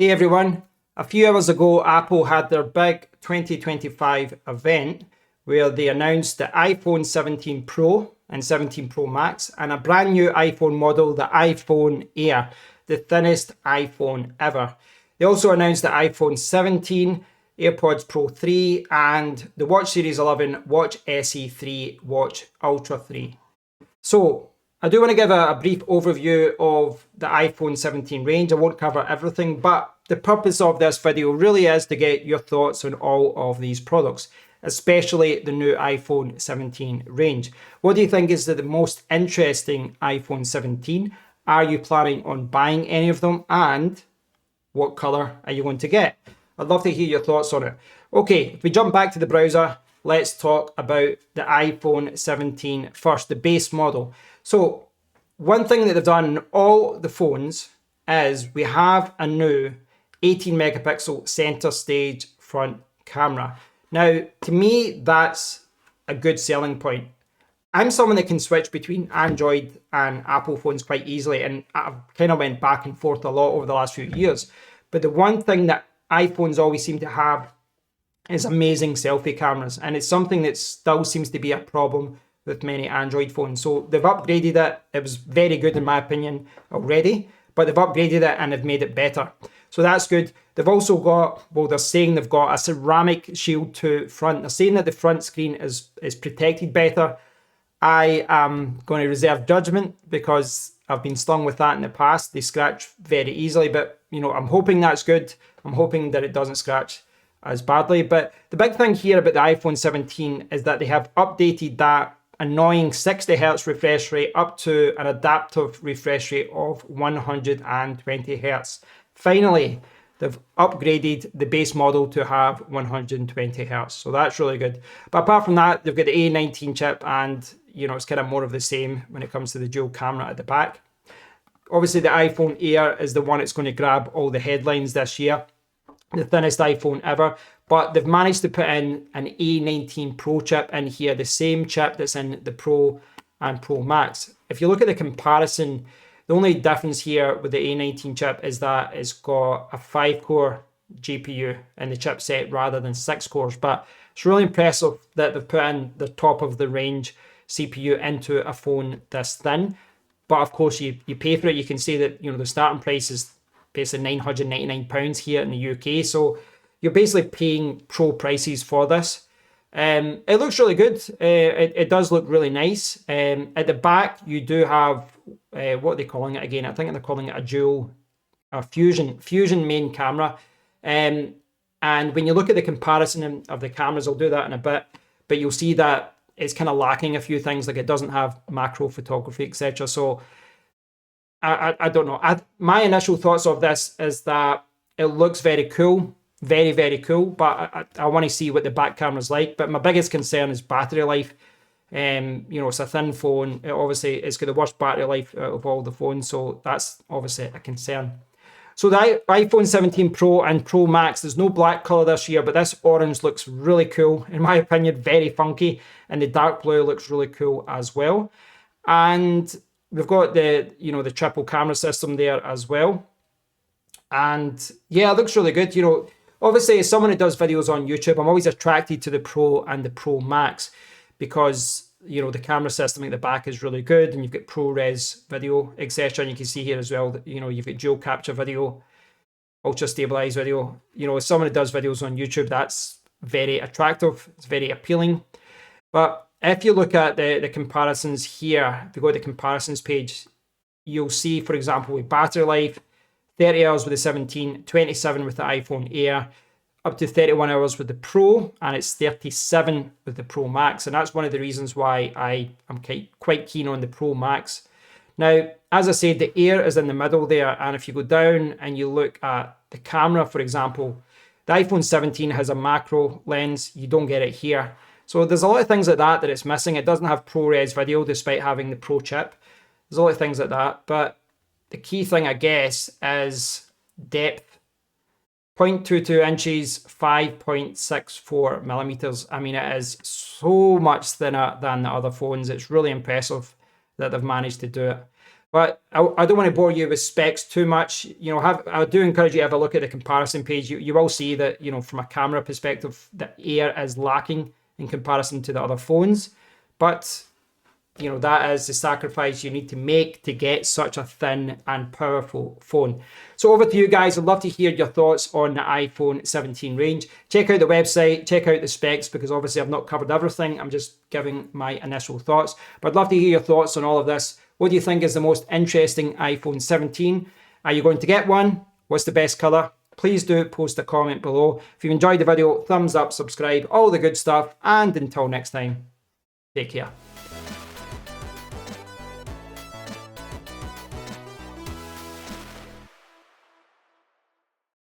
Hey everyone, a few hours ago Apple had their big 2025 event where they announced the iPhone 17 Pro and 17 Pro Max and a brand new iPhone model, the iPhone Air, the thinnest iPhone ever. They also announced the iPhone 17, AirPods Pro 3 and the Watch Series 11, Watch SE 3, Watch Ultra 3. So I do want to give a brief overview of the iPhone 17 range. I won't cover everything, but the purpose of this video really is to get your thoughts on all of these products, especially the new iPhone 17 range. What do you think is the most interesting iPhone 17? Are you planning on buying any of them? And what color are you going to get? I'd love to hear your thoughts on it. Okay, if we jump back to the browser, let's talk about the iPhone 17 first, the base model. So one thing that they've done in all the phones is we have a new 18 megapixel center stage front camera. Now, to me, that's a good selling point. I'm someone that can switch between Android and Apple phones quite easily, and I've kind of went back and forth a lot over the last few years. But the one thing that iPhones always seem to have is amazing selfie cameras, and it's something that still seems to be a problem with many Android phones. So they've upgraded it. It was very good in my opinion already, but they've upgraded it and they've made it better. So that's good. They've also got, well, they're saying they've got a ceramic shield to front. They're saying that the front screen is protected better. I am going to reserve judgment because I've been stung with that in the past. They scratch very easily, but I'm hoping that's good. I'm hoping that it doesn't scratch as badly. But the big thing here about the iPhone 17 is that they have updated that annoying 60 Hz refresh rate up to an adaptive refresh rate of 120 Hz. Finally, they've upgraded the base model to have 120 Hz. So that's really good. But apart from that, they've got the A19 chip and it's kind of more of the same when it comes to the dual camera at the back. Obviously, the iPhone Air is the one that's going to grab all the headlines this year. The thinnest iPhone ever, but they've managed to put in an A19 Pro chip in here, the same chip that's in the Pro and Pro Max. If you look at the comparison, the only difference here with the A19 chip is that it's got a 5-core GPU in the chipset rather than 6 cores, but it's really impressive that they've put in the top of the range CPU into a phone this thin. But of course, you pay for it. You can see that the starting price is basically £999 here in the UK. So you're basically paying pro prices for this. It looks really good. It does look really nice. At the back, you do have, what are they calling it again? I think they're calling it a fusion main camera. And when you look at the comparison of the cameras, I'll do that in a bit, but you'll see that it's kind of lacking a few things, like it doesn't have macro photography, etc. So I don't know. My initial thoughts of this is that it looks very cool, very, very cool, but I want to see what the back camera's like. But my biggest concern is battery life. It's a thin phone. It's got the worst battery life out of all the phones, so that's obviously a concern. So the iPhone 17 Pro and Pro Max, there's no black color this year, but this orange looks really cool. In my opinion, very funky. And the dark blue looks really cool as well. And we've got the triple camera system there as well. And yeah, it looks really good. Obviously, as someone who does videos on YouTube, I'm always attracted to the Pro and the Pro Max because the camera system at the back is really good, and you've got ProRes video, etc. And you can see here as well that you've got dual capture video, ultra stabilized video. As someone who does videos on YouTube, that's very attractive. It's very appealing. But if you look at the comparisons here, if you go to the comparisons page, you'll see, for example, with battery life, 30 hours with the 17, 27 with the iPhone Air, up to 31 hours with the Pro, and it's 37 with the Pro Max. And that's one of the reasons why I am quite keen on the Pro Max. Now, as I said, the Air is in the middle there, and if you go down and you look at the camera, for example, the iPhone 17 has a macro lens. You don't get it here. So there's a lot of things like that it's missing. It doesn't have ProRes video despite having the Pro chip. There's a lot of things like that. But the key thing, I guess, is depth. 0.22 inches, 5.64 millimeters. I mean, it is so much thinner than the other phones. It's really impressive that they've managed to do it. But I don't want to bore you with specs too much. You know, I do encourage you to have a look at the comparison page. You will see that, you know, from a camera perspective, the Air is lacking in comparison to the other phones. But, you know, that is the sacrifice you need to make to get such a thin and powerful phone. So over to you guys. I'd love to hear your thoughts on the iPhone 17 range. Check out the website, check out the specs, because obviously I've not covered everything. I'm just giving my initial thoughts. But I'd love to hear your thoughts on all of this. What do you think is the most interesting iPhone 17? Are you going to get one? What's the best color? Please do post a comment below. If you enjoyed the video, thumbs up, subscribe, all the good stuff. And until next time, take care.